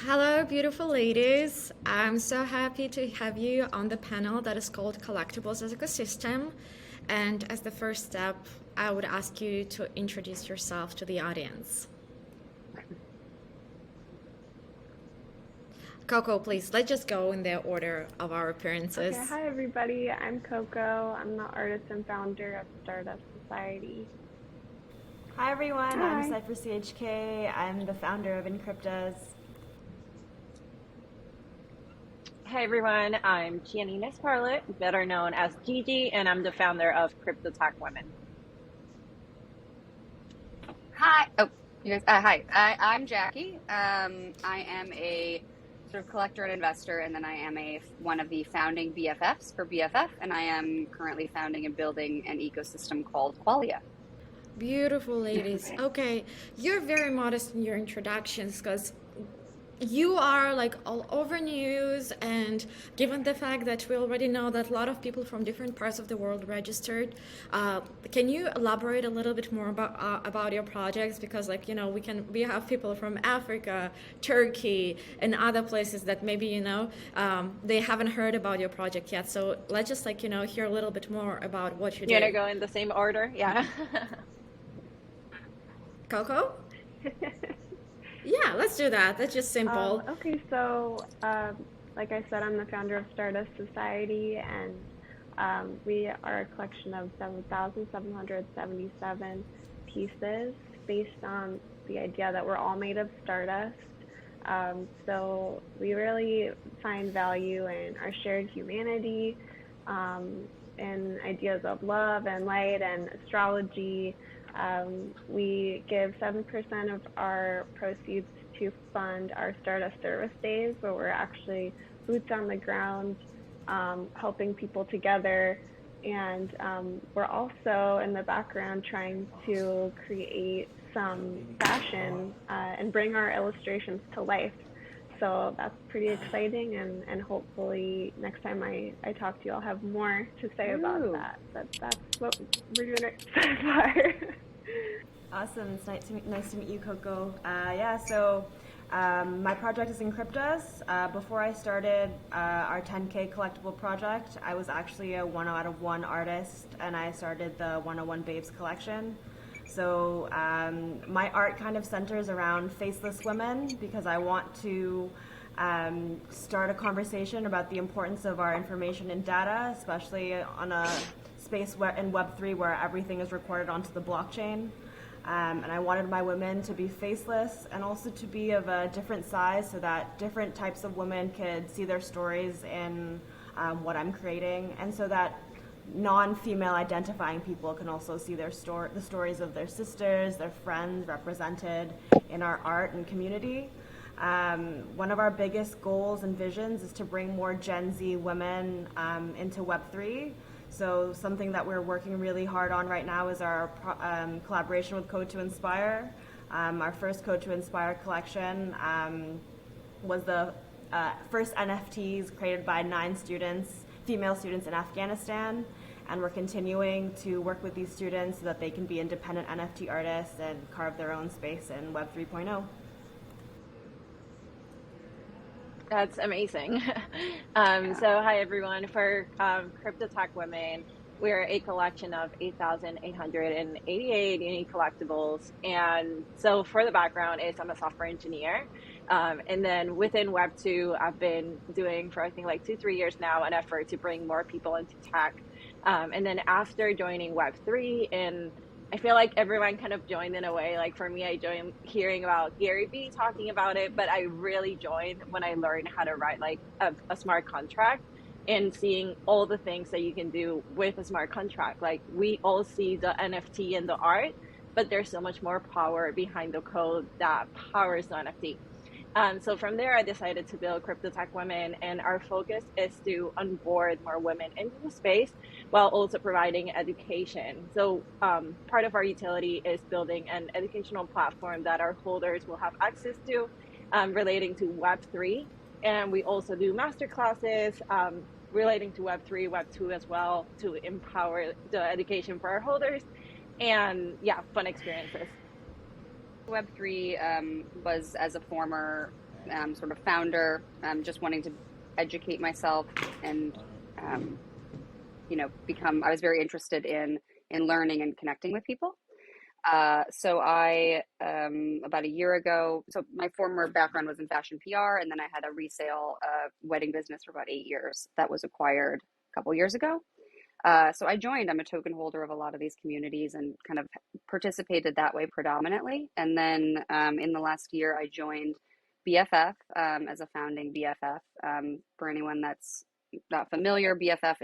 Hello, beautiful ladies. I'm so happy to have you on the panel that is called Collectibles as Ecosystem. And as the first step, I would ask you to introduce yourself to the audience. Coco, please, let's just go in the order of our appearances. Okay, hi everybody. I'm Coco. I'm the artist and founder of Stardust Society. Hi everyone, Hi. I'm Cypher CHK. I'm the founder of ENCRYPTAS. Hey everyone, I'm Giannina Scarlett, better known as Gigi, and I'm the founder of CryptoTech Women. Hi. Oh, you guys. Hi. I'm Jackie. I am a sort of collector and investor, and then I am one of the founding BFFs for BFF, and I am currently founding and building an ecosystem called Qualia. Beautiful ladies. Okay, you're very modest in your introductions because you are like all over news, and given the fact that we already know that a lot of people from different parts of the world registered, can you elaborate a little bit more about your projects? Because we have people from Africa, Turkey, and other places that maybe they haven't heard about your project yet. So let's just hear a little bit more about what you do. You wanna go in the same order? Yeah. Coco? Yeah, let's do that. That's just simple. Okay, so like I said, I'm the founder of Stardust Society, and we are a collection of 7,777 pieces based on the idea that we're all made of stardust. So we really find value in our shared humanity, and ideas of love and light and astrology. We give 7% of our proceeds to fund our Stardust Service Days, where we're actually boots on the ground, helping people together. And we're also in the background trying to create some fashion and bring our illustrations to life. So that's pretty exciting, and hopefully next time I talk to you, I'll have more to say about that. But that's what we're doing so far. Awesome, it's nice to meet you, Coco. My project is ENCRYPTAS. Before I started our 10K collectible project, I was actually a 1 out of 1 artist, and I started the 101 Babes collection. So my art kind of centers around faceless women because I want to start a conversation about the importance of our information and data, especially on a space in Web3 where everything is recorded onto the blockchain. And I wanted my women to be faceless and also to be of a different size so that different types of women could see their stories in what I'm creating, and so that non-female identifying people can also see the stories of their sisters, their friends represented in our art and community. One of our biggest goals and visions is to bring more Gen Z women into Web3. So something that we're working really hard on right now is our collaboration with Code to Inspire. Our first Code to Inspire collection was the first NFTs created by 9 female students in Afghanistan. And we're continuing to work with these students so that they can be independent NFT artists and carve their own space in Web 3.0. That's amazing. So hi everyone. For CryptoTech Women, we're a collection of 8,888 unique collectibles. And so for the background is I'm a software engineer. And then within Web 2, I've been doing for I think like 2-3 years now an effort to bring more people into tech. And then after joining Web 3, and I feel like everyone kind of joined in a way. Like for me, I joined hearing about Gary Vee talking about it, but I really joined when I learned how to write like a smart contract and seeing all the things that you can do with a smart contract. Like we all see the NFT and the art, but there's so much more power behind the code that powers the NFT. So from there, I decided to build CryptoTech Women, and our focus is to onboard more women into the space while also providing education. So part of our utility is building an educational platform that our holders will have access to relating to Web3. And we also do masterclasses relating to Web3, Web2 as well to empower the education for our holders and fun experiences. Web3 was, as a former sort of founder, just wanting to educate myself and, I was very interested in learning and connecting with people. So I, about a year ago, so my former background was in fashion PR, and then I had a resale wedding business for about 8 years that was acquired a couple years ago. So I joined. I'm a token holder of a lot of these communities and kind of participated that way predominantly. And then in the last year, I joined BFF as a founding BFF. For anyone that's not familiar, BFF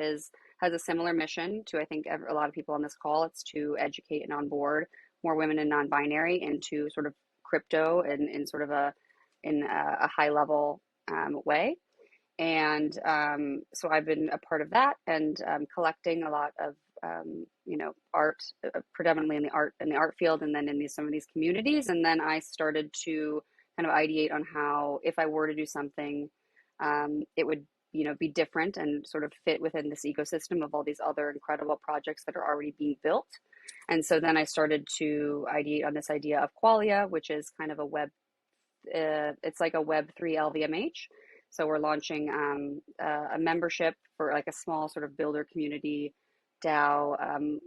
has a similar mission to, I think, a lot of people on this call. It's to educate and onboard more women and non-binary into sort of crypto and in sort of a high level way. And so I've been a part of that and collecting a lot of art, predominantly in the art field, and then in some of these communities. And then I started to kind of ideate on how, if I were to do something, it would be different and sort of fit within this ecosystem of all these other incredible projects that are already being built. And so then I started to ideate on this idea of Qualia, which is kind of a it's like a Web3 LVMH. So we're launching a membership for like a small sort of builder community DAO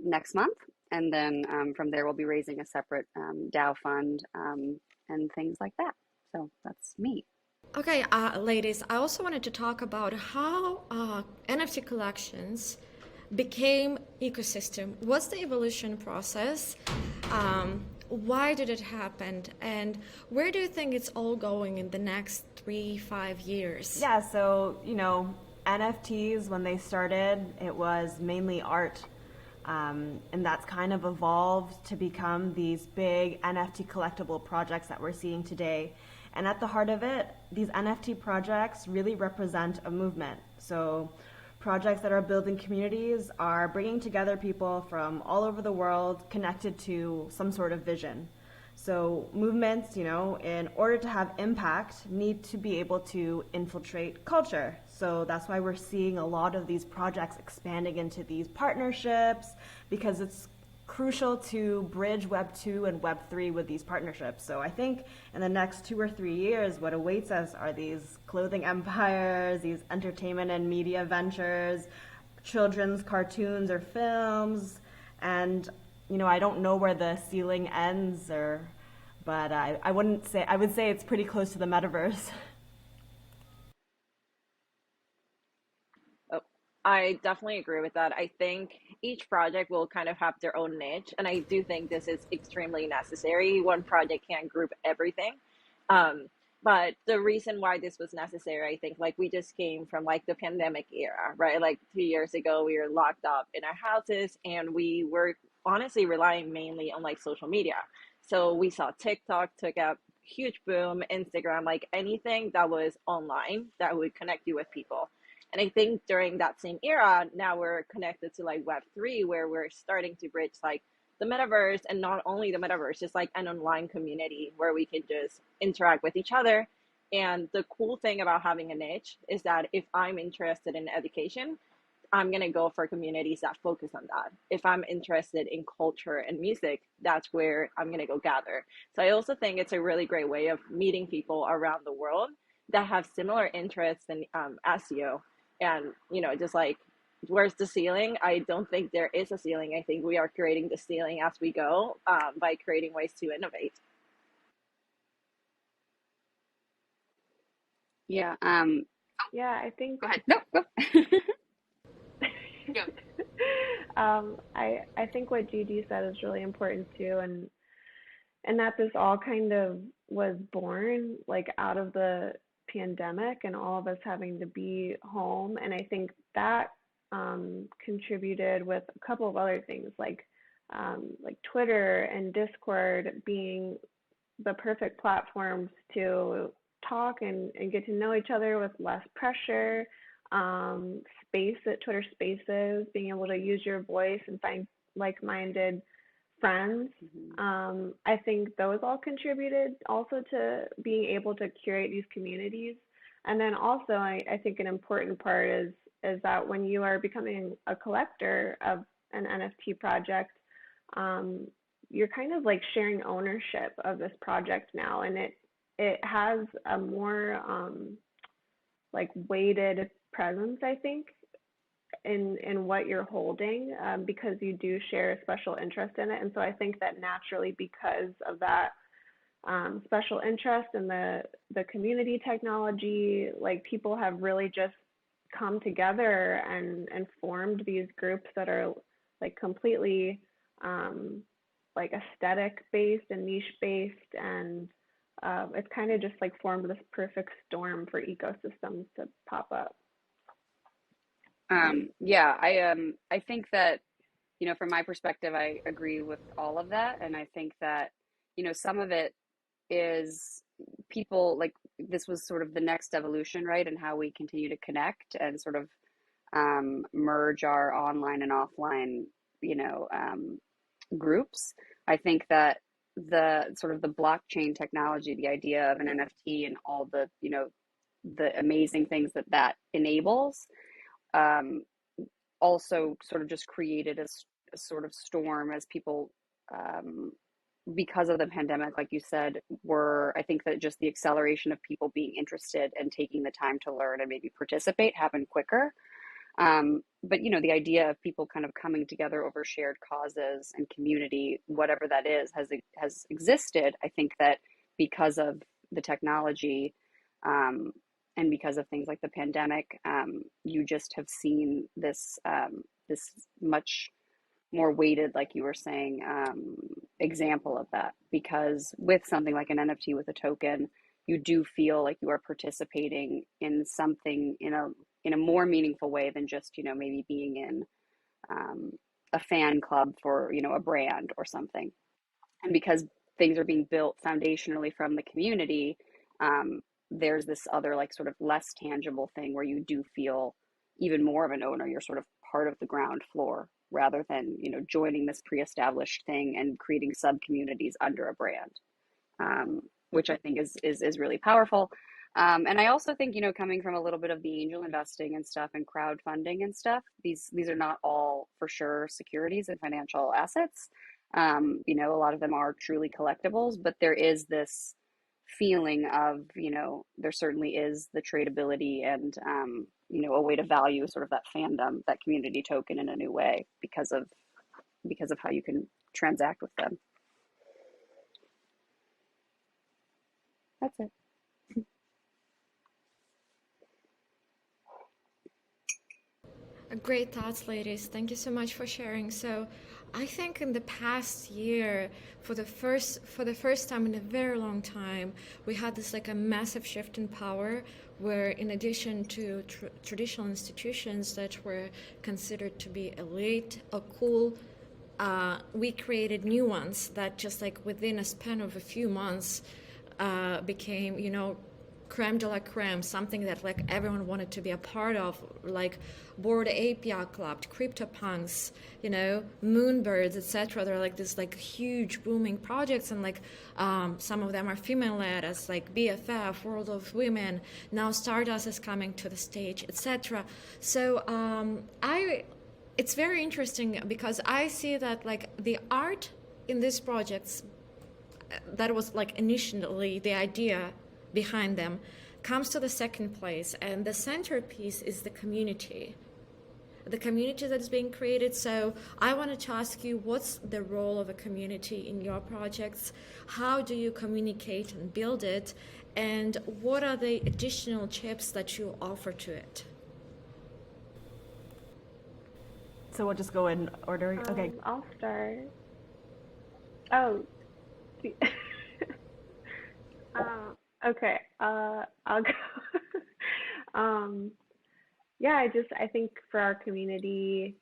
next month. And then from there, we'll be raising a separate DAO fund and things like that. So that's me. Okay, ladies, I also wanted to talk about how NFT collections became ecosystem. What's the evolution process? Why did it happen? And where do you think it's all going in the next 3-5 years? Yeah, so, NFTs, when they started, it was mainly art. And that's kind of evolved to become these big NFT collectible projects that we're seeing today. And at the heart of it, these NFT projects really represent a movement. So projects that are building communities are bringing together people from all over the world connected to some sort of vision. So movements, in order to have impact, need to be able to infiltrate culture. So that's why we're seeing a lot of these projects expanding into these partnerships, because it's crucial to bridge Web 2 and Web 3 with these partnerships. So I think in the next 2 or 3 years, what awaits us are these clothing empires, these entertainment and media ventures, children's cartoons or films, and I don't know where the ceiling ends, but I would say it's pretty close to the metaverse. I definitely agree with that. I think each project will kind of have their own niche, and I do think this is extremely necessary. One project can't group everything. But the reason why this was necessary, I think, like we just came from like the pandemic era, right? Like 2 years ago, we were locked up in our houses, and we were honestly relying mainly on like social media. So we saw TikTok took a huge boom, Instagram, like anything that was online that would connect you with people. And I think during that same era, now we're connected to like Web3, where we're starting to bridge like the metaverse, and not only the metaverse, just like an online community where we can just interact with each other. And the cool thing about having a niche is that if I'm interested in education, I'm going to go for communities that focus on that. If I'm interested in culture and music, that's where I'm going to go gather. So I also think it's a really great way of meeting people around the world that have similar interests in SEO. And, just like, where's the ceiling? I don't think there is a ceiling. I think we are creating the ceiling as we go by creating ways to innovate. Yeah. Yeah, I think. Go ahead. No, go. I think what Gigi said is really important too, and that this all kind of was born like out of the pandemic and all of us having to be home, and I think that contributed with a couple of other things like Twitter and Discord being the perfect platforms to talk and get to know each other with less pressure. Space at Twitter Spaces, being able to use your voice and find like-minded friends. I think those all contributed also to being able to curate these communities. And then also, I think an important part is that when you are becoming a collector of an NFT project, you're kind of like sharing ownership of this project now, and it has a more like weighted presence, I think, in what you're holding, because you do share a special interest in it. And so I think that naturally, because of that special interest in the community technology, like people have really just come together and formed these groups that are like completely like aesthetic based and niche based, and it's kind of just like formed this perfect storm for ecosystems to pop up. Yeah, I think that, from my perspective, I agree with all of that. And I think that, some of it is people like this was sort of the next evolution, right? And how we continue to connect and sort of merge our online and offline, groups. I think that the sort of the blockchain technology, the idea of an NFT and all the, the amazing things that that enables, um, also sort of just created a sort of storm as people, because of the pandemic, like you said, were, I think that just the acceleration of people being interested and taking the time to learn and maybe participate happened quicker. But the idea of people kind of coming together over shared causes and community, whatever that is, has existed. I think that because of the technology, and because of things like the pandemic, you just have seen this this much more weighted, like you were saying, example of that. Because with something like an NFT with a token, you do feel like you are participating in something in a more meaningful way than just maybe being in a fan club for a brand or something. And because things are being built foundationally from the community, there's this other like sort of less tangible thing where you do feel even more of an owner. You're sort of part of the ground floor rather than joining this pre-established thing and creating sub communities under a brand, which I think is really powerful. And I also think, coming from a little bit of the angel investing and stuff and crowdfunding and stuff, these are not all for sure securities and financial assets. A lot of them are truly collectibles, but there is this feeling of, there certainly is the tradability and, a way to value sort of that fandom, that community token in a new way because of how you can transact with them. That's it. Great thoughts, ladies. Thank you so much for sharing. So, I think in the past year, for the first time in a very long time, we had this like a massive shift in power, where in addition to traditional institutions that were considered to be elite or cool, we created new ones that just like within a span of a few months became, creme de la creme, something that like everyone wanted to be a part of, like Bored API Club, CryptoPunks, Moonbirds, etc. They're like this like huge booming projects, and like some of them are female-led, as like BFF, World of Women. Now Stardust is coming to the stage, etc. So it's very interesting because I see that like the art in these projects that was like initially the idea behind them comes to the second place, and the centerpiece is the community that is being created. So I wanted to ask you, what's the role of a community in your projects? How do you communicate and build it, and what are the additional chips that you offer to it? So we'll just go in order. Okay. I'll start. Oh. Okay. I'll go. Yeah, I think for our community,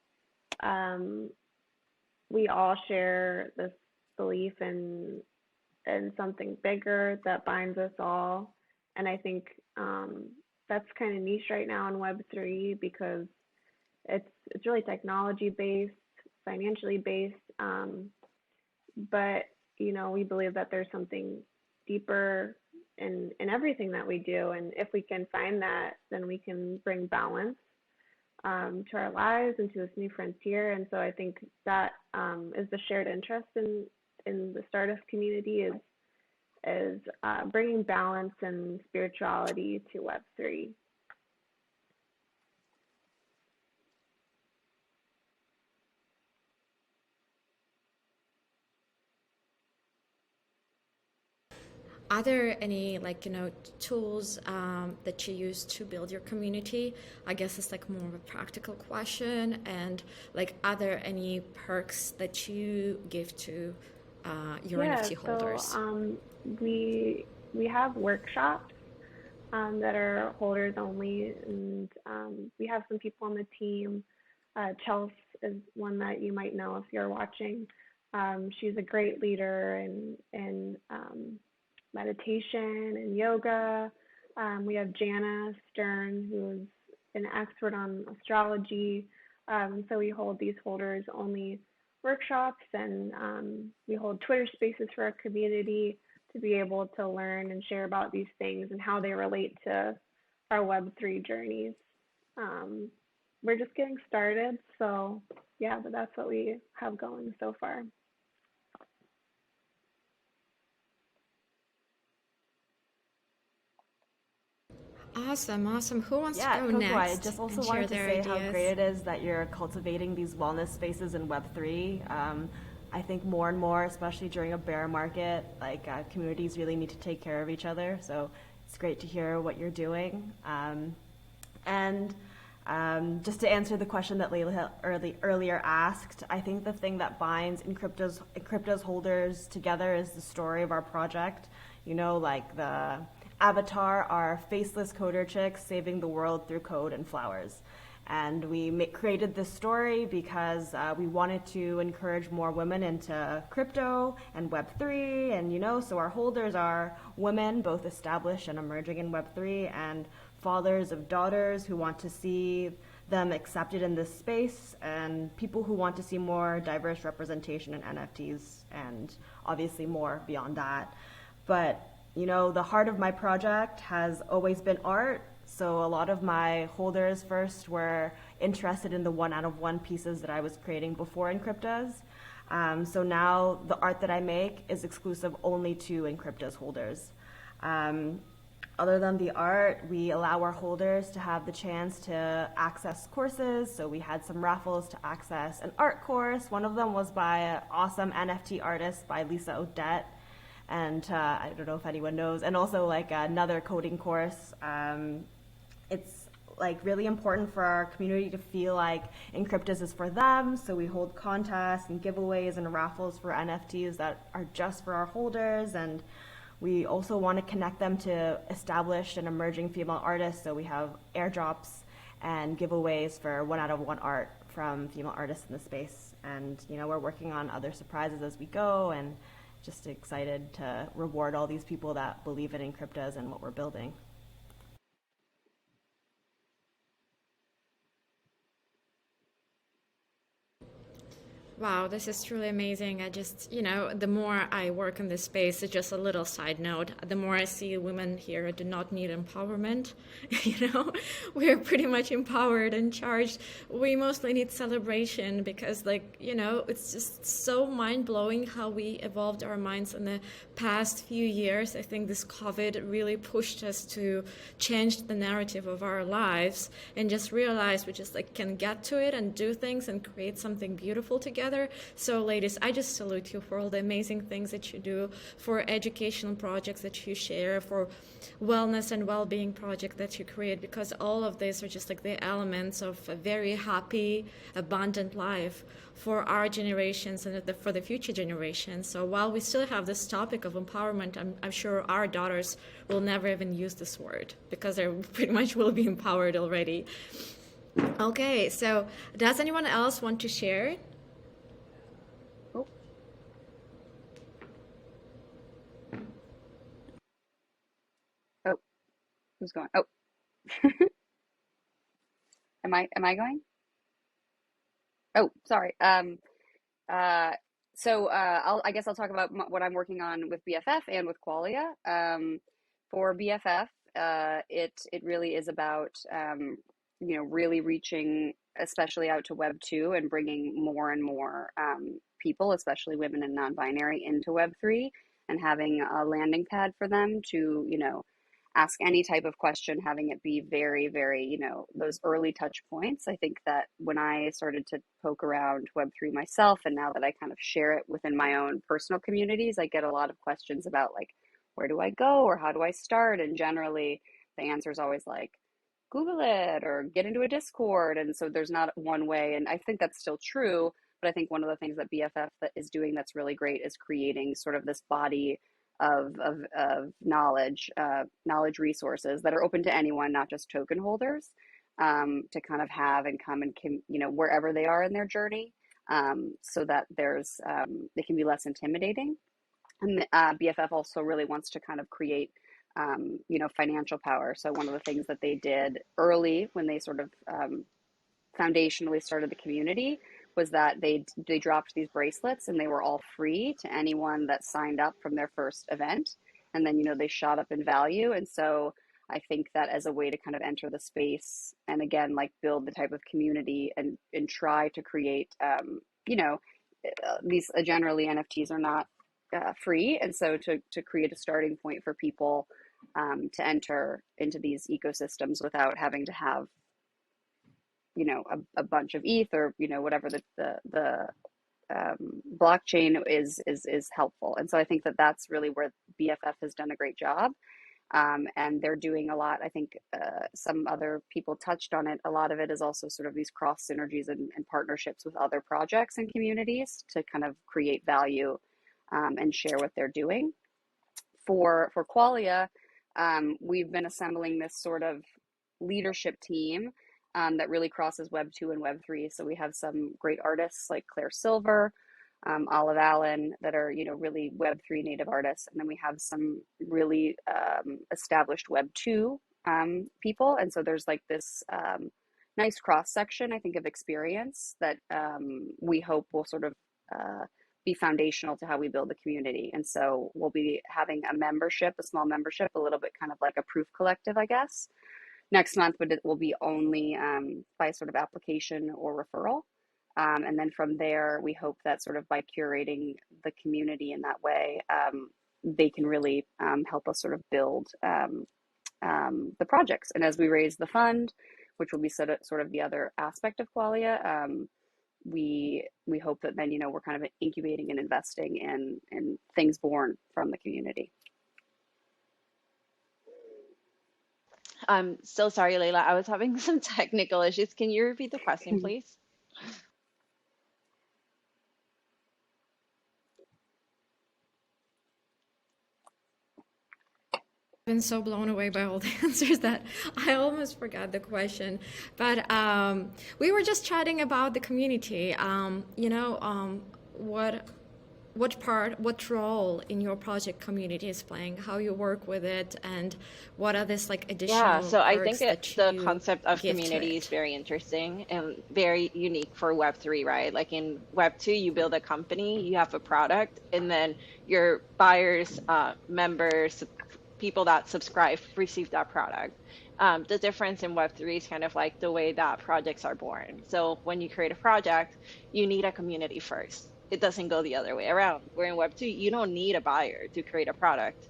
we all share this belief in something bigger that binds us all, and I think that's kind of niche right now in Web3 because it's really technology based, financially based, but we believe that there's something deeper in everything that we do, and if we can find that, then we can bring balance to our lives and to this new frontier. And so I think that is the shared interest in the Stardust community, is bringing balance and spirituality to Web3. Are there any tools that you use to build your community? I guess it's like more of a practical question. And like, are there any perks that you give to your Yeah, NFT so holders? we have workshops that are holders only, and we have some people on the team. Chelsea is one that you might know if you're watching. She's a great leader in meditation and yoga. We have Jana Stern, who's an expert on astrology. So we hold these holders only workshops, and we hold Twitter spaces for our community to be able to learn and share about these things and how they relate to our Web3 journeys. Um, we're just getting started, so yeah, but that's what we have going so far. Awesome, awesome. Who wants to Yeah, go Coco, I next just also and share wanted to their say how great ideas? it is that you're cultivating these wellness spaces in Web3. I think more and more, especially during a bear market, communities really need to take care of each other. So it's great to hear what you're doing. And just to answer the question that Layla earlier asked, I think the thing that binds ENCRYPTAS holders together is the story of our project. You know, like the avatar are faceless coder chicks saving the world through code and flowers. And we created this story because we wanted to encourage more women into crypto and Web3. And, so our holders are women, both established and emerging in Web3, and fathers of daughters who want to see them accepted in this space, and people who want to see more diverse representation in NFTs, and obviously more beyond that. But the heart of my project has always been art. So a lot of my holders first were interested in the one out of one pieces that I was creating before ENCRYPTAS. So now the art that I make is exclusive only to ENCRYPTAS holders. Other than the art, we allow our holders to have the chance to access courses. So we had some raffles to access an art course. One of them was by an awesome NFT artist by Lisa Odette. And I don't know if anyone knows. And also another coding course. It's really important for our community to feel like ENCRYPTAS is for them. So we hold contests and giveaways and raffles for NFTs that are just for our holders. And we also want to connect them to established and emerging female artists. So we have airdrops and giveaways for one out of one art from female artists in the space. And, we're working on other surprises as we go, and just excited to reward all these people that believe in ENCRYPTAS and what we're building. Wow, this is truly amazing. I just, the more I work in this space, it's just a little side note. The more I see women here do not need empowerment. We're pretty much empowered and charged. We mostly need celebration because, it's just so mind blowing how we evolved our minds in the past few years. I think this COVID really pushed us to change the narrative of our lives and just realize we just can get to it and do things and create something beautiful together. So ladies, I just salute you for all the amazing things that you do, for educational projects that you share, for wellness and well-being projects that you create, because all of these are just the elements of a very happy, abundant life for our generations and for the future generations. So while we still have this topic of empowerment, I'm sure our daughters will never even use this word because they pretty much will be empowered already. Okay, so does anyone else want to share? Oh, who's going? Oh, am I going? Oh, sorry. I guess I'll talk about what I'm working on with BFF and with Qualia. For BFF, it really is about really reaching, especially out to Web 2, and bringing more and more people, especially women and non-binary, into Web 3. and having a landing pad for them to, ask any type of question, having it be very, very, those early touch points. I think that when I started to poke around Web3 myself, and now that I kind of share it within my own personal communities, I get a lot of questions about like, where do I go or how do I start? And generally, the answer is always like, Google it or get into a Discord. And so there's not one way. And I think that's still true. But I think one of the things that BFF that is doing that's really great is creating sort of this body of knowledge, knowledge resources that are open to anyone, not just token holders, to kind of have and come and wherever they are in their journey, so that they can be less intimidating. And BFF also really wants to kind of create financial power. So one of the things that they did early when they sort of foundationally started the community was that they dropped these bracelets, and they were all free to anyone that signed up from their first event. And then, they shot up in value. And so I think that as a way to kind of enter the space and again, like build the type of community and try to create, these generally NFTs are not free. And so to create a starting point for people to enter into these ecosystems without having to have a bunch of ETH or whatever the blockchain is helpful. And so I think that that's really where BFF has done a great job, and they're doing a lot. I think some other people touched on it. A lot of it is also sort of these cross synergies and partnerships with other projects and communities to kind of create value and share what they're doing. For Qualia, we've been assembling this sort of leadership team that really crosses Web 2 and Web 3. So we have some great artists like Claire Silver, Olive Allen, that are, really Web 3 native artists. And then we have some really established Web 2 people. And so there's like this nice cross section, I think, of experience that we hope will sort of be foundational to how we build the community. And so we'll be having a small membership, a little bit kind of like a proof collective, I guess, next month, but it will be only by sort of application or referral. And then from there, we hope that sort of by curating the community in that way, they can really help us sort of build the projects. And as we raise the fund, which will be sort of the other aspect of Qualia, we hope that then, we're kind of incubating and investing in things born from the community. I'm so sorry, Layla. I was having some technical issues. Can you repeat the question, please? Been so blown away by all the answers that I almost forgot the question. But we were just chatting about the community. What role in your project community is playing, how you work with it, and what are these like additional Yeah, so I perks think that the you concept of give to community is it? very interesting and very unique for Web3, right? Like in Web2, you build a company, you have a product, and then your buyers, members, people that subscribe receive that product. The difference in Web3 is kind of like the way that projects are born. So when you create a project, you need a community first. It doesn't go the other way around. Where in Web2, you don't need a buyer to create a product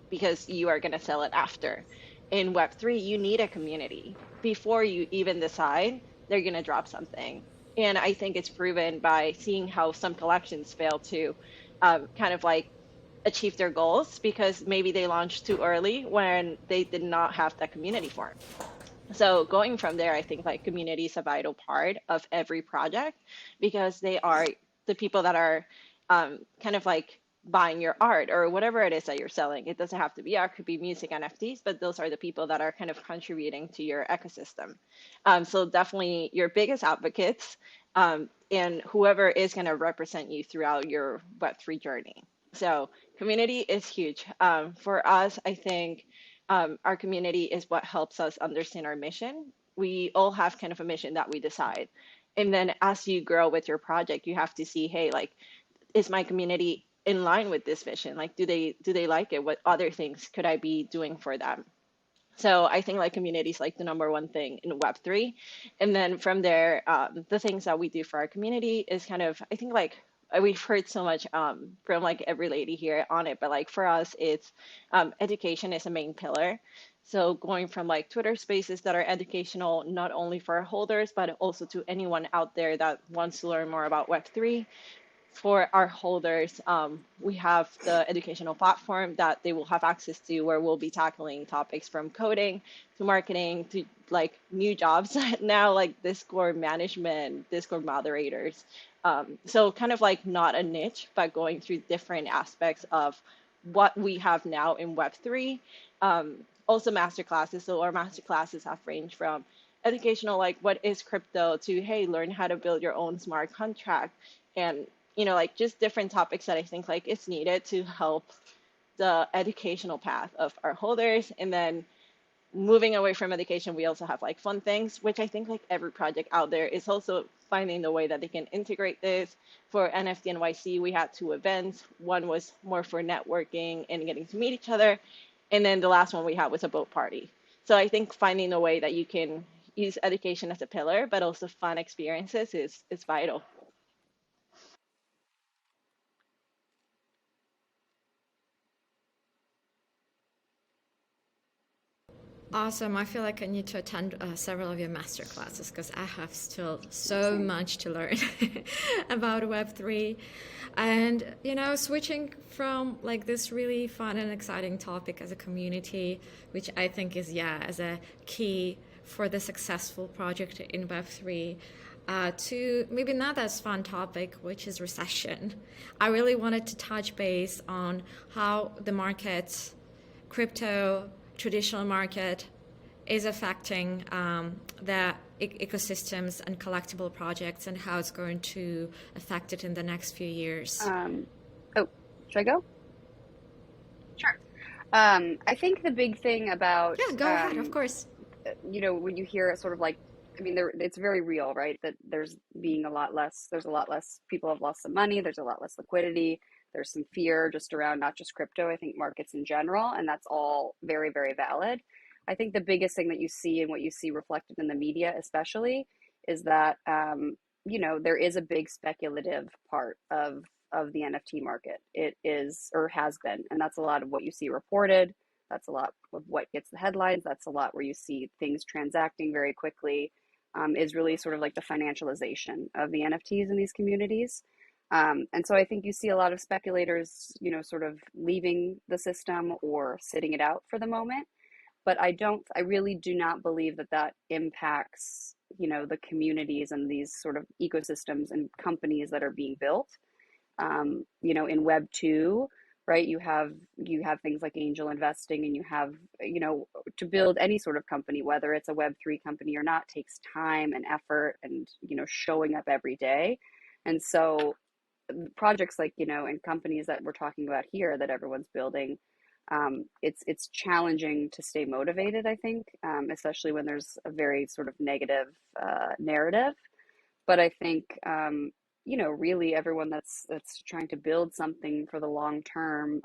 because you are going to sell it after. In Web3, you need a community before you even decide they're going to drop something. And I think it's proven by seeing how some collections fail to kind of like achieve their goals because maybe they launched too early when they did not have that community formed. So going from there, I think like community is a vital part of every project because they are the people that are kind of like buying your art or whatever it is that you're selling. It doesn't have to be art, it could be music, NFTs, but those are the people that are kind of contributing to your ecosystem. So definitely your biggest advocates and whoever is going to represent you throughout your Web3 journey. So community is huge. For us, I think our community is what helps us understand our mission. We all have kind of a mission that we decide. And then as you grow with your project, you have to see, hey, like, is my community in line with this vision? Like, do they like it? What other things could I be doing for them? So I think like community is like the number one thing in Web3. And then from there, the things that we do for our community is kind of, I think like we've heard so much from like every lady here on it, but like for us, it's education is a main pillar. So going from like Twitter spaces that are educational, not only for our holders, but also to anyone out there that wants to learn more about Web3. For our holders, we have the educational platform that they will have access to, where we'll be tackling topics from coding to marketing to like new jobs now, like Discord management, Discord moderators. So kind of like not a niche, but going through different aspects of what we have now in Web3. Also master classes. So our master classes have ranged from educational, like what is crypto, to hey, learn how to build your own smart contract, and like just different topics that I think like it's needed to help the educational path of our holders. And then moving away from education, we also have like fun things, which I think like every project out there is also finding the way that they can integrate this. For NFT NYC, we had 2 events. One was more for networking and getting to meet each other. And then the last one we had was a boat party. So I think finding a way that you can use education as a pillar, but also fun experiences is vital. Awesome. I feel like I need to attend several of your master classes because I have still so much to learn about Web3. And, switching from like this really fun and exciting topic as a community, which I think is, as a key for the successful project in Web3, to maybe not as fun topic, which is recession. I really wanted to touch base on how the markets, crypto, traditional market is affecting the ecosystems and collectible projects and how it's going to affect it in the next few years. Oh, should I go? Sure. I think the big thing about Yeah, go ahead, of course. when you hear it sort of like, I mean, it's very real, right? That there's a lot less people have lost some money, there's a lot less liquidity, there's some fear just around not just crypto, I think markets in general, and that's all very, very valid. I think the biggest thing that you see and what you see reflected in the media, especially, is that there is a big speculative part of the NFT market. It is, or has been, and that's a lot of what you see reported. That's a lot of what gets the headlines. That's a lot where you see things transacting very quickly. Is really sort of like the financialization of the NFTs in these communities. And so I think you see a lot of speculators, sort of leaving the system or sitting it out for the moment. But I really do not believe that impacts, the communities and these sort of ecosystems and companies that are being built. In Web 2, right, you have things like angel investing, and you have, to build any sort of company, whether it's a Web 3 company or not, takes time and effort and, showing up every day. And so projects like, and companies that we're talking about here that everyone's building, it's challenging to stay motivated, I think, especially when there's a very sort of negative narrative. But I think, really everyone that's trying to build something for the long term,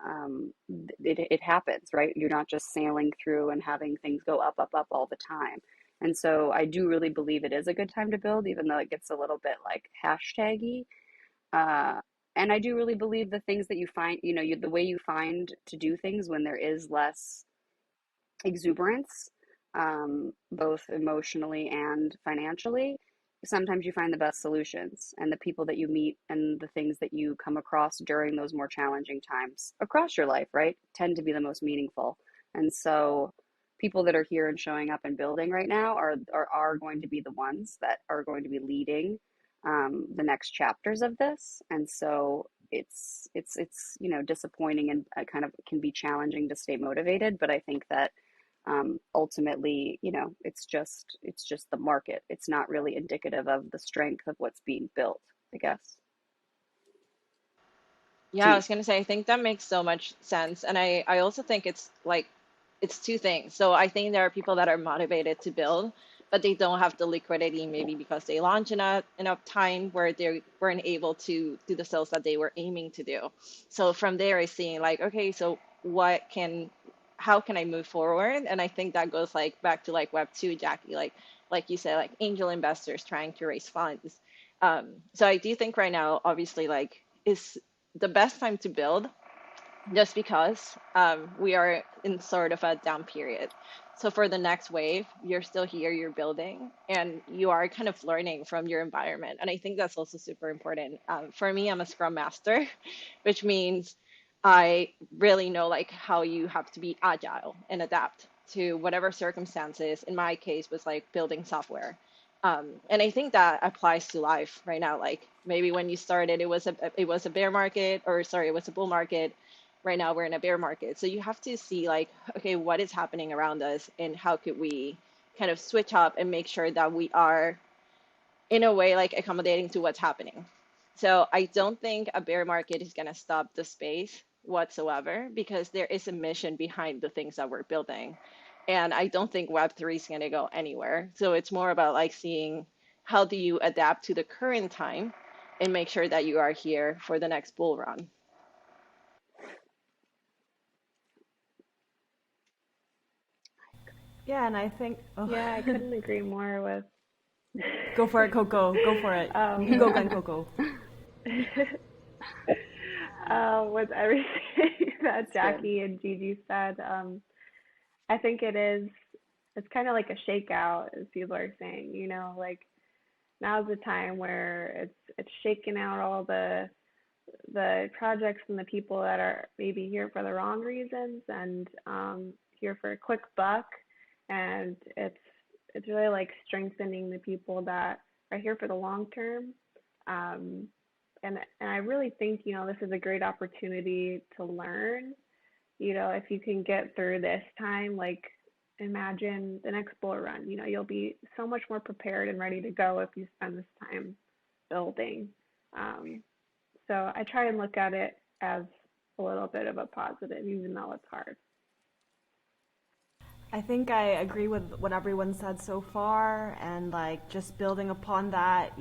it happens, right? You're not just sailing through and having things go up, up, up all the time. And so I do really believe it is a good time to build, even though it gets a little bit like hashtaggy. And I do really believe the things that you find, the way you find to do things when there is less exuberance, both emotionally and financially, sometimes you find the best solutions, and the people that you meet and the things that you come across during those more challenging times across your life, right, tend to be the most meaningful. And so people that are here and showing up and building right now are going to be the ones that are going to be leading the next chapters of this. And so it's disappointing and kind of can be challenging to stay motivated, but I think that ultimately, it's just the market. It's not really indicative of the strength of what's being built, I guess. Yeah, I was gonna say, I think that makes so much sense. And I also think it's like it's 2 things. So I think there are people that are motivated to build, but they don't have the liquidity, maybe because they launch in enough time where they weren't able to do the sales that they were aiming to do. So from there, I see like, okay, so how can I move forward? And I think that goes like back to like Web 2, Jackie, like you said, like angel investors trying to raise funds. So I do think right now, obviously, like is the best time to build, just because we are in sort of a down period. So for the next wave, you're still here, you're building, and you are kind of learning from your environment. And I think that's also super important. For me, I'm a Scrum Master, which means I really know like how you have to be agile and adapt to whatever circumstances. In my case, was like building software. And I think that applies to life right now. Like maybe when you started, it was a bear market, or sorry, it was a bull market. Right now we're in a bear market. So you have to see like, okay, what is happening around us and how could we kind of switch up and make sure that we are in a way like accommodating to what's happening. So I don't think a bear market is going to stop the space whatsoever, because there is a mission behind the things that we're building. And I don't think Web3 is going to go anywhere. So it's more about like seeing how do you adapt to the current time and make sure that you are here for the next bull run. Yeah, and I think, Yeah, I couldn't agree more with go for it, Coco. Go for it. You go again, Coco. with everything that Jackie and Gigi said. I think it's kind of like a shakeout, as people are saying, like now's the time where it's shaking out all the projects and the people that are maybe here for the wrong reasons and here for a quick buck, and it's really like strengthening the people that are here for the long term. And I really think this is a great opportunity to learn. If you can get through this time, like imagine the next bull run. You'll be so much more prepared and ready to go if you spend this time building. So I try and look at it as a little bit of a positive, even though it's hard. I think I agree with what everyone said so far, and like just building upon that,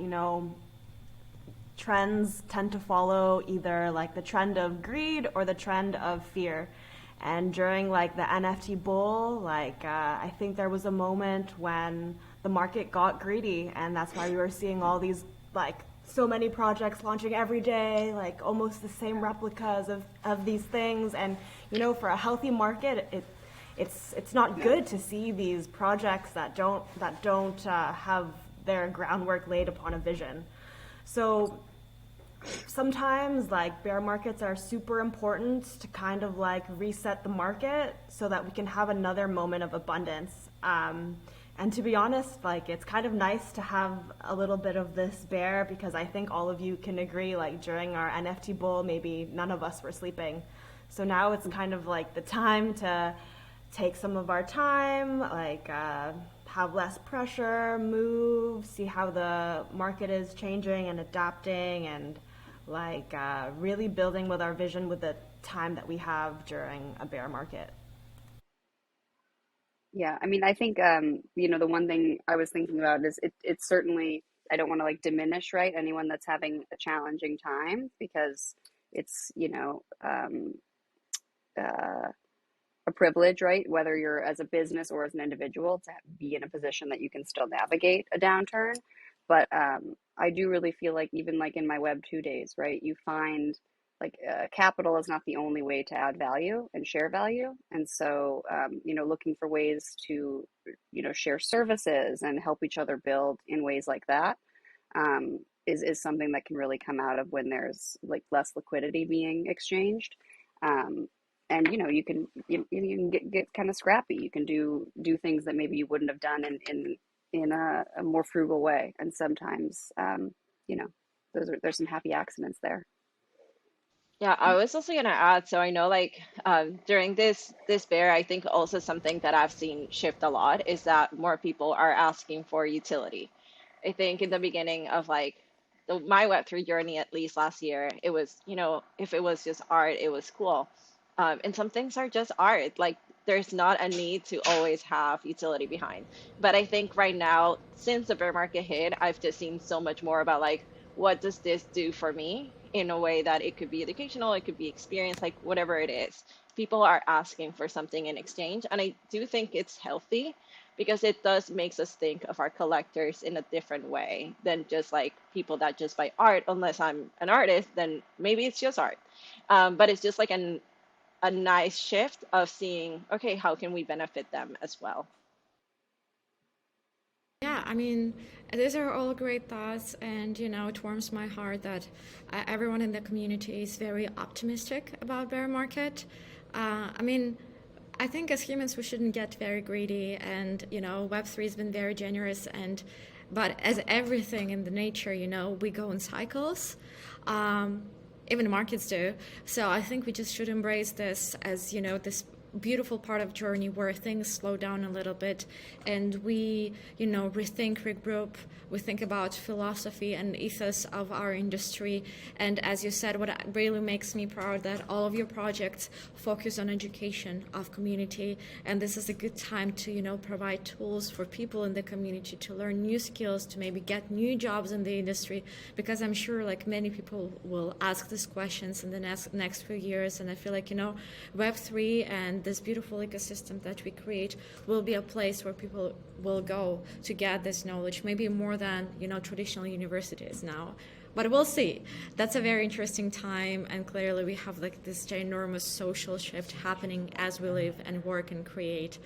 trends tend to follow either like the trend of greed or the trend of fear. And during like the NFT bull, like I think there was a moment when the market got greedy, and that's why we were seeing all these like so many projects launching every day, like almost the same replicas of these things. And for a healthy market, it's not good to see these projects that don't have their groundwork laid upon a vision. So sometimes like bear markets are super important to kind of like reset the market so that we can have another moment of abundance. And to be honest, like it's kind of nice to have a little bit of this bear, because I think all of you can agree, like during our NFT bull, maybe none of us were sleeping. So now it's kind of like the time to take some of our time, like have less pressure, move, see how the market is changing and adapting, and like really building with our vision with the time that we have during a bear market. Yeah, I mean, I think the one thing I was thinking about is it's certainly, I don't want to like diminish, right, anyone that's having a challenging time, because it's, a privilege, right? Whether you're as a business or as an individual, to be in a position that you can still navigate a downturn. But I do really feel like even like in my Web 2 days, right, you find like capital is not the only way to add value and share value. And so, looking for ways to, share services and help each other build in ways like that is something that can really come out of when there's like less liquidity being exchanged. And you can get kind of scrappy. You can do things that maybe you wouldn't have done in a more frugal way. And sometimes, there's some happy accidents there. Yeah, I was also gonna add, so I know like during this bear, I think also something that I've seen shift a lot is that more people are asking for utility. I think in the beginning of like my Web3 journey, at least last year, it was, if it was just art, it was cool. And some things are just art. Like there's not a need to always have utility behind. But I think right now, since the bear market hit, I've just seen so much more about like, what does this do for me in a way that it could be educational, it could be experience, like whatever it is. people are asking for something in exchange. And I do think it's healthy because it does makes us think of our collectors in a different way than just like people that just buy art. Unless I'm an artist, then maybe it's just art. But it's just like a nice shift of seeing, okay, how can we benefit them as well? Yeah, I mean, these are all great thoughts, and it warms my heart that everyone in the community is very optimistic about bear market. I mean, I think as humans we shouldn't get very greedy, and Web3 has been very generous, but as everything in the nature, we go in cycles. Even the markets do. So I think we just should embrace this as this beautiful part of journey where things slow down a little bit and we rethink, regroup, we think about philosophy and ethos of our industry. And as you said, what really makes me proud that all of your projects focus on education of community, and this is a good time to provide tools for people in the community to learn new skills, to maybe get new jobs in the industry, because I'm sure like many people will ask these questions in the next few years. And I feel like Web3 and this beautiful ecosystem that we create will be a place where people will go to get this knowledge, maybe more than traditional universities now. But we'll see. That's a very interesting time, and clearly we have like this ginormous social shift happening as we live and work and create.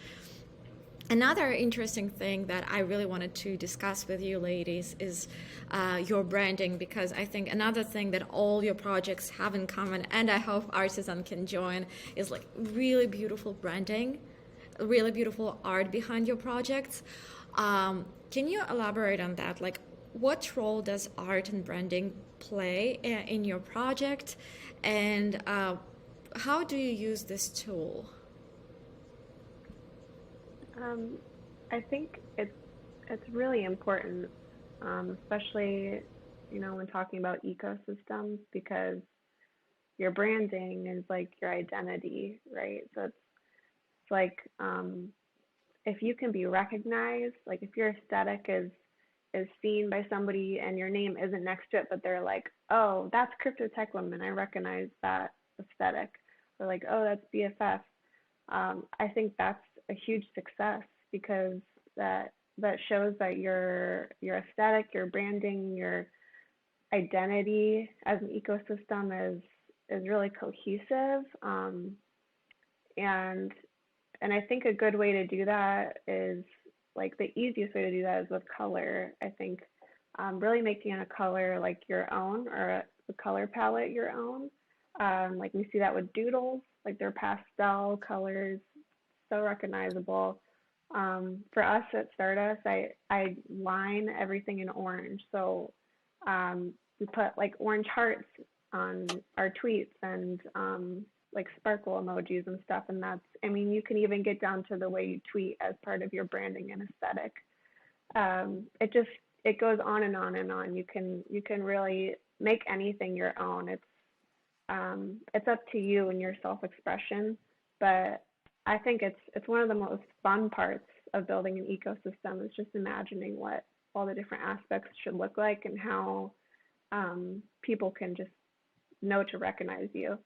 Another interesting thing that I really wanted to discuss with you ladies is your branding, because I think another thing that all your projects have in common, and I hope Artisan can join, is like really beautiful branding, really beautiful art behind your projects. Can you elaborate on that? Like, what role does art and branding play in your project, and how do you use this tool? I think it's really important, especially when talking about ecosystems, because your branding is like your identity, right? So it's like if you can be recognized, like if your aesthetic is seen by somebody and your name isn't next to it, but they're like, oh, that's Crypto Tech Woman, I recognize that aesthetic, or like, oh, that's BFF. I think that's a huge success, because that shows that your aesthetic, your branding, your identity as an ecosystem is really cohesive. And I think a good way to do that is, like, the easiest way to do that is with color. I think really making a color like your own, or a color palette your own. Like we see that with doodles, like their pastel colors, so recognizable. For us at Stardust, I line everything in orange. So we put like orange hearts on our tweets, and like sparkle emojis and stuff. And that's, I mean, you can even get down to the way you tweet as part of your branding and aesthetic. It goes on and on and on. You can really make anything your own. It's up to you and your self-expression, but I think it's one of the most fun parts of building an ecosystem, is just imagining what all the different aspects should look like, and how people can just know to recognize you.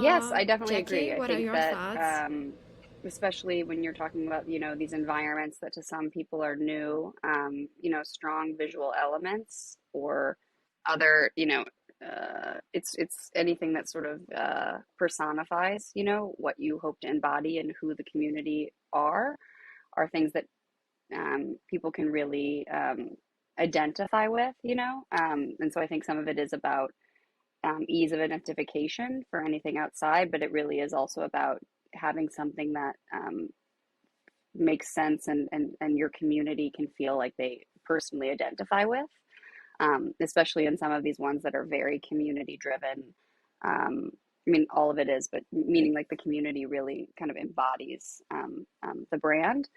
Yes, I definitely Jackie, agree. I what are think your that, thoughts? especially when you're talking about, these environments that to some people are new, strong visual elements or other, it's anything that sort of personifies, what you hope to embody and who the community are things that people can really identify with, and so I think some of it is about ease of identification for anything outside, but it really is also about having something that makes sense, and your community can feel like they personally identify with, especially in some of these ones that are very community driven. I mean, all of it is, but meaning like the community really kind of embodies the brand.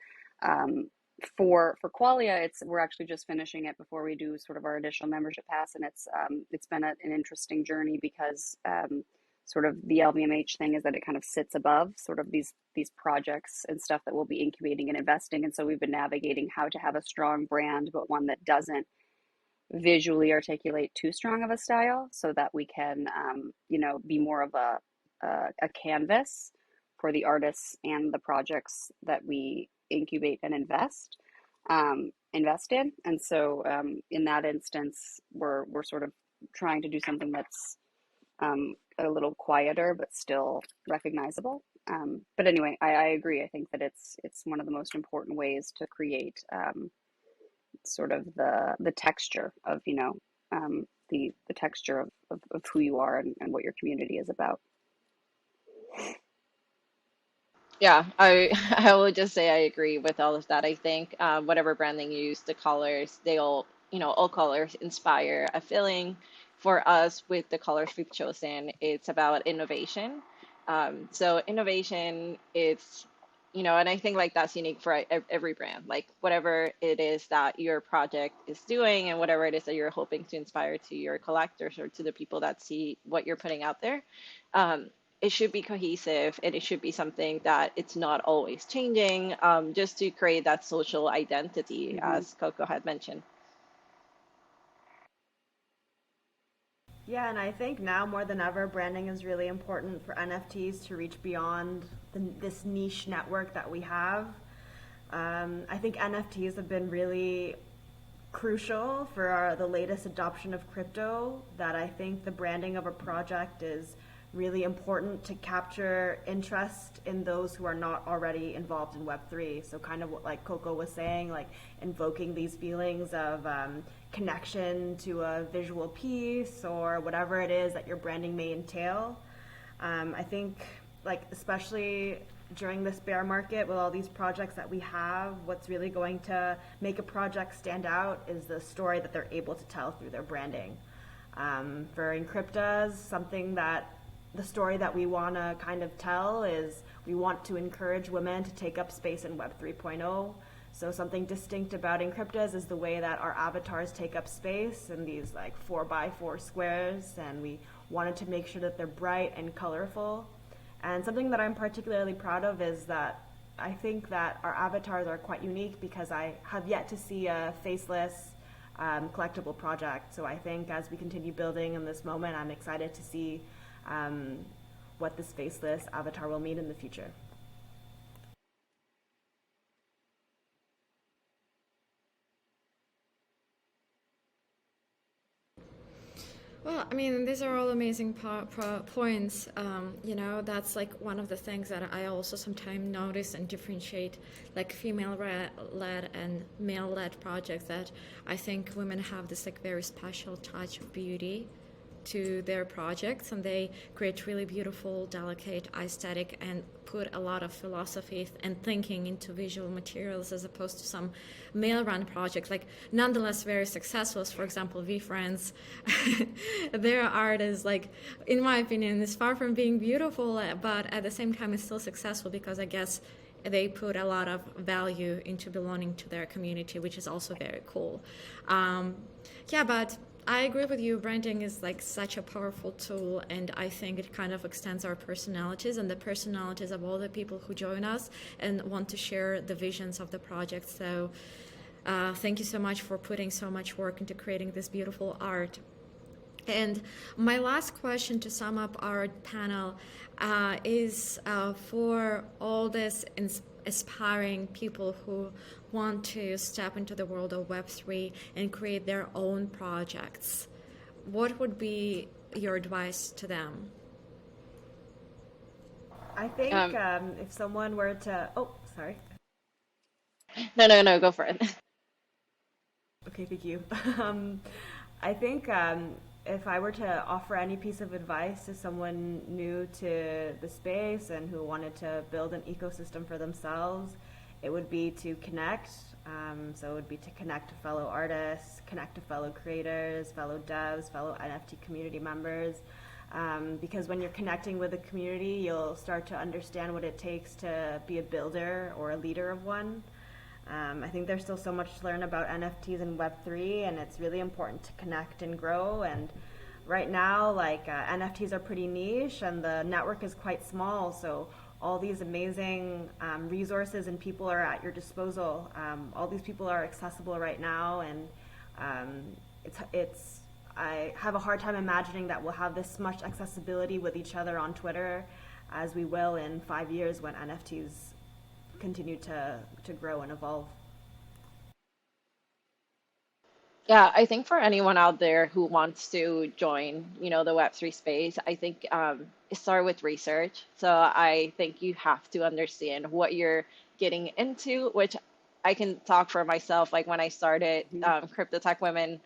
For Qualia, we're actually just finishing it before we do sort of our initial membership pass, and it's been an interesting journey because sort of the LVMH thing is that it kind of sits above sort of these projects and stuff that we'll be incubating and investing. And so we've been navigating how to have a strong brand, but one that doesn't visually articulate too strong of a style, so that we can, be more of a canvas for the artists and the projects that we incubate and invest in. And so in that instance, we're sort of trying to do something that's a little quieter but still recognizable. But anyway, I agree. I think that it's one of the most important ways to create sort of the texture of the texture of who you are and what your community is about. Yeah, I I will just say I agree with all of that. I think whatever branding you use, the colors, they all, all colors inspire a feeling. For us, with the colors we've chosen, it's about innovation. So innovation, and I think like that's unique for every brand. Like whatever it is that your project is doing, and whatever it is that you're hoping to inspire to your collectors or to the people that see what you're putting out there. Um, it should be cohesive, and it should be something that it's not always changing, just to create that social identity, Hmm. as Coco had mentioned. Yeah, and I think now more than ever, branding is really important for NFTs to reach beyond this niche network that we have. I think NFTs have been really crucial for the latest adoption of crypto, that I think the branding of a project is really important to capture interest in those who are not already involved in Web3. So kind of what like Coco was saying, like invoking these feelings of connection to a visual piece or whatever it is that your branding may entail. I think like especially during this bear market with all these projects that we have, what's really going to make a project stand out is the story that they're able to tell through their branding. For ENCRYPTAS, something that the story that we want to kind of tell is we want to encourage women to take up space in Web 3.0. So something distinct about ENCRYPTAS is the way that our avatars take up space in these like 4x4 squares, and we wanted to make sure that they're bright and colorful. And something that I'm particularly proud of is that I think that our avatars are quite unique, because I have yet to see a faceless collectible project. So I think as we continue building in this moment, I'm excited to see what this faceless avatar will mean in the future. Well, I mean, these are all amazing points. That's like one of the things that I also sometimes notice and differentiate, like female-led and male-led projects, that I think women have this like very special touch of beauty to their projects, and they create really beautiful, delicate aesthetic and put a lot of philosophy and thinking into visual materials, as opposed to some male-run projects, like nonetheless very successful, as for example VFriends. Their art is like, in my opinion, is far from being beautiful, but at the same time it's still successful because I guess they put a lot of value into belonging to their community, which is also very cool. But I agree with you. Branding is like such a powerful tool, and I think it kind of extends our personalities and the personalities of all the people who join us and want to share the visions of the project. So thank you so much for putting so much work into creating this beautiful art. And my last question to sum up our panel is for all this aspiring people who want to step into the world of Web3 and create their own projects. What would be your advice to them? I think if someone were to, oh, sorry. No, no, no, go for it. Okay, thank you. I think if I were to offer any piece of advice to someone new to the space and who wanted to build an ecosystem for themselves, it would be to connect. So it would be to connect to fellow artists, connect to fellow creators, fellow devs, fellow NFT community members. Because when you're connecting with a community, you'll start to understand what it takes to be a builder or a leader of one. I think there's still so much to learn about NFTs and Web3, and it's really important to connect and grow. And right now, like NFTs are pretty niche and the network is quite small. So all these amazing resources and people are at your disposal. All these people are accessible right now, and um, it's I have a hard time imagining that we'll have this much accessibility with each other on Twitter as we will in 5 years when NFTs continue to grow and evolve. Yeah, I think for anyone out there who wants to join, the Web3 space, I think start with research. So I think you have to understand what you're getting into, which I can talk for myself. Like when I started Crypto Tech Women,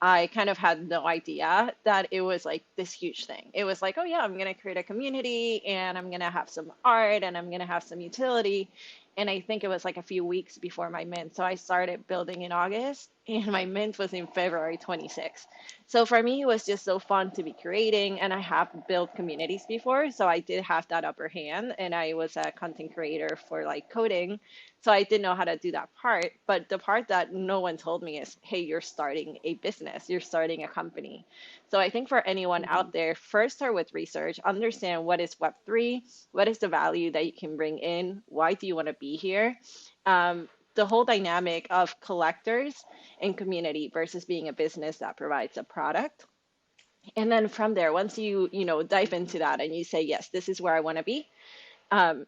I kind of had no idea that it was like this huge thing. It was like, oh yeah, I'm going to create a community and I'm going to have some art and I'm going to have some utility. And I think it was like a few weeks before my mint. So I started building in August and my mint was in February 26th. So for me, it was just so fun to be creating, and I have built communities before. So I did have that upper hand, and I was a content creator for like coding. So I did know how to do that part. But the part that no one told me is, hey, you're starting a business, you're starting a company. So I think for anyone out there, first start with research, understand what is Web3, what is the value that you can bring in, why do you want to be here? The whole dynamic of collectors and community versus being a business that provides a product. And then from there, once you dive into that and you say, yes, this is where I want to be,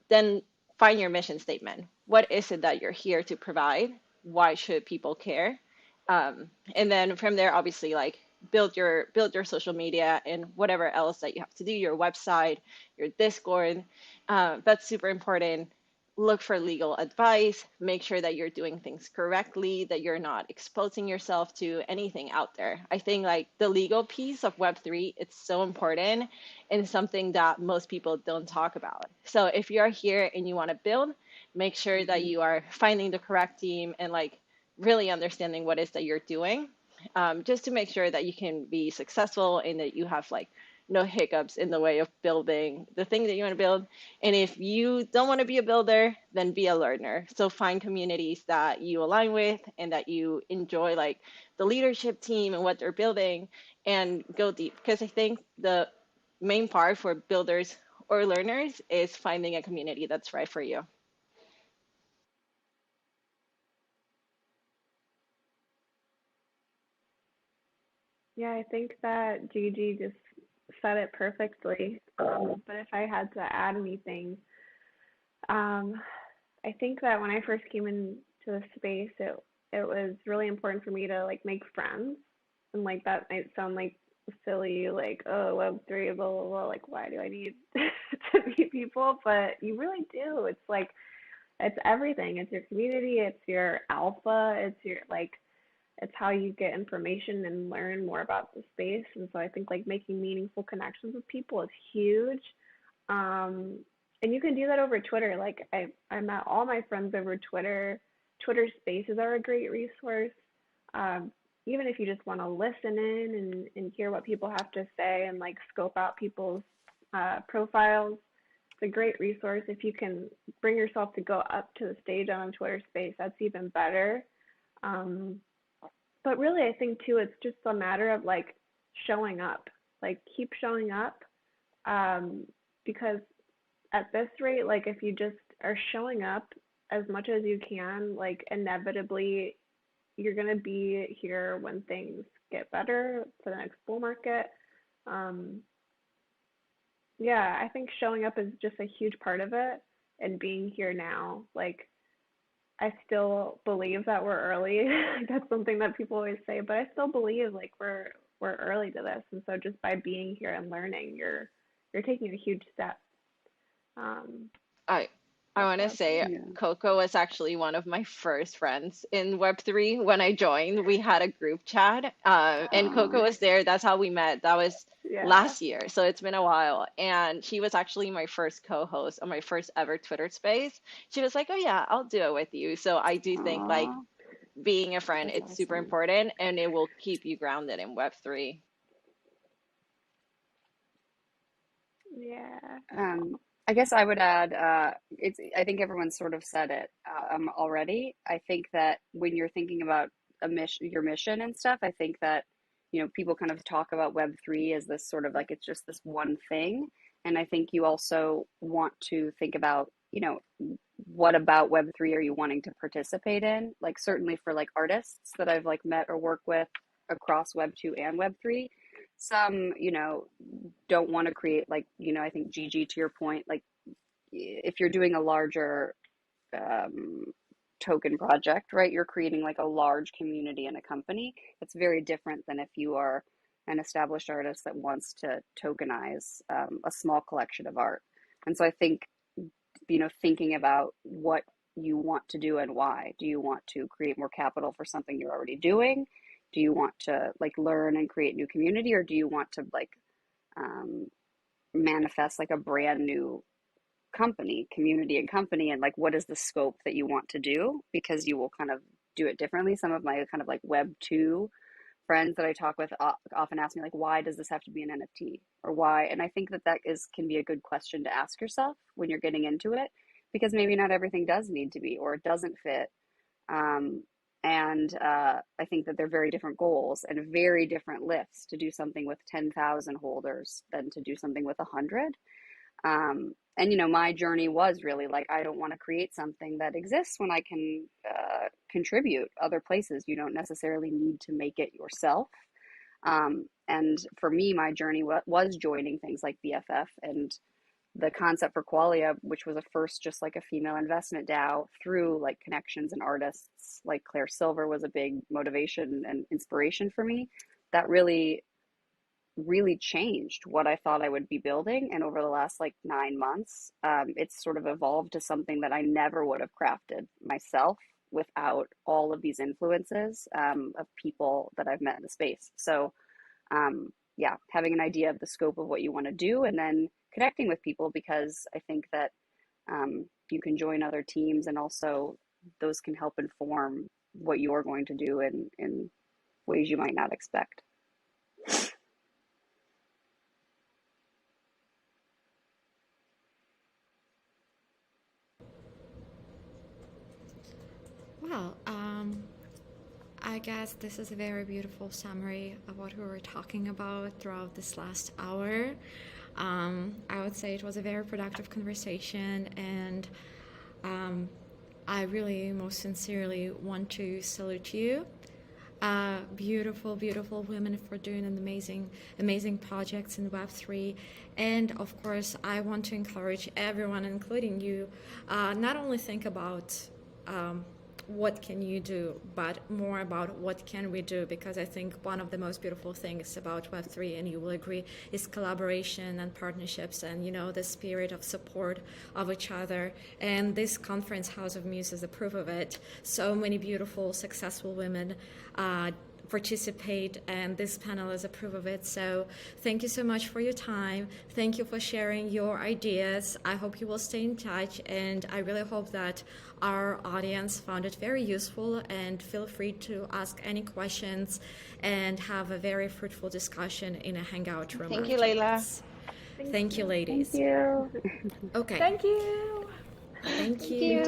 then find your mission statement. What is it that you're here to provide? Why should people care? And then from there, obviously, like build your social media and whatever else that you have to do, your website, your Discord. That's super important. Look for legal advice. Make sure that you're doing things correctly, that you're not exposing yourself to anything out there. I think like the legal piece of Web3, it's so important and something that most people don't talk about. So if you're here and you want to build, make sure that you are finding the correct team and like really understanding what it is that you're doing, just to make sure that you can be successful and that you have like no hiccups in the way of building the thing that you want to build. And if you don't want to be a builder, then be a learner. So find communities that you align with and that you enjoy, like the leadership team and what they're building, and go deep. Because I think the main part for builders or learners is finding a community that's right for you. Yeah, I think that Gigi just said it perfectly. But if I had to add anything, um, I think that when I first came into the space, it was really important for me to like make friends, and like that might sound like silly, like oh Web3, blah blah blah. Like why do I need to meet people? But you really do. It's like it's everything. It's your community. It's your alpha. It's your like it's how you get information and learn more about the space. And so I think like making meaningful connections with people is huge. Um, and you can do that over Twitter. Like I met all my friends over Twitter. Twitter Spaces are a great resource. Um, Even if you just want to listen in and hear what people have to say and like scope out people's profiles, it's a great resource. If you can bring yourself to go up to the stage on a Twitter Space, that's even better. Um, but really, I think too, it's just a matter of like showing up, like keep showing up, um, because at this rate, like if you just are showing up as much as you can, like inevitably you're gonna be here when things get better for the next bull market. Um, yeah, I think showing up is just a huge part of it, and being here now, like I still believe that we're early. That's something that people always say, but I still believe like we're early to this, and so just by being here and learning, you're taking a huge step. Um, I I want to that's say Yeah. Coco was actually one of my first friends in Web3 when I joined. We had a group chat, and Coco Aw. was there. That's how we met. That was yeah, last year, so it's been a while. And she was actually my first co-host on my first ever Twitter space. She was like, "Oh yeah, I'll do it with you." So I do think like Aw. being a friend, That's it's super awesome. important, and it will keep you grounded in Web3. yeah, I guess I would add, I think everyone sort of said it already. I think that when you're thinking about your mission and stuff, I think that people kind of talk about Web3 as this sort of like it's just this one thing. And I think you also want to think about, what about Web3 are you wanting to participate in? Like certainly for like artists that I've like met or worked with across Web2 and Web3, some, don't want to create like, I think Gigi, to your point, like if you're doing a larger token project, right? You're creating like a large community in a company. It's very different than if you are an established artist that wants to tokenize a small collection of art. And so I think, thinking about what you want to do and why. Do you want to create more capital for something you're already doing? Do you want to like learn and create new community, or do you want to like manifest like a brand new community and company, and like what is the scope that you want to do, because you will kind of do it differently. Some of my kind of like Web 2 friends that I talk with often ask me like, why does this have to be an NFT, or why? And I think that can be a good question to ask yourself when you're getting into it, because maybe not everything does need to be, or it doesn't fit. I think that they're very different goals and very different lifts to do something with 10,000 holders than to do something with 100. My journey was really like, I don't want to create something that exists when I can contribute other places. You don't necessarily need to make it yourself. And for me, my journey was joining things like BFF and the concept for Qualia, which was a first just like a female investment DAO, through like connections and artists like Claire Silver was a big motivation and inspiration for me. That really changed what I thought I would be building. And over the last like 9 months, it's sort of evolved to something that I never would have crafted myself without all of these influences of people that I've met in the space. So having an idea of the scope of what you want to do, and then connecting with people, because I think that you can join other teams, and also those can help inform what you're going to do in ways you might not expect. Well, I guess this is a very beautiful summary of what we were talking about throughout this last hour. I would say it was a very productive conversation, and I really most sincerely want to salute you, beautiful, beautiful women, for doing an amazing projects in Web3. And of course, I want to encourage everyone, including you, not only think about what can you do, but more about what can we do, because I think one of the most beautiful things about Web3, and you will agree, is collaboration and partnerships, and the spirit of support of each other. And this conference, House of Muse, is a proof of it. So many beautiful, successful women participate, and this panel is a proof of it. So thank you so much for your time. Thank you for sharing your ideas. I hope you will stay in touch, and I really hope that our audience found it very useful, and feel free to ask any questions and have a very fruitful discussion in a hangout room. Thank you, Layla. Thank you, ladies. Thank you. Okay. Thank you. Thank you.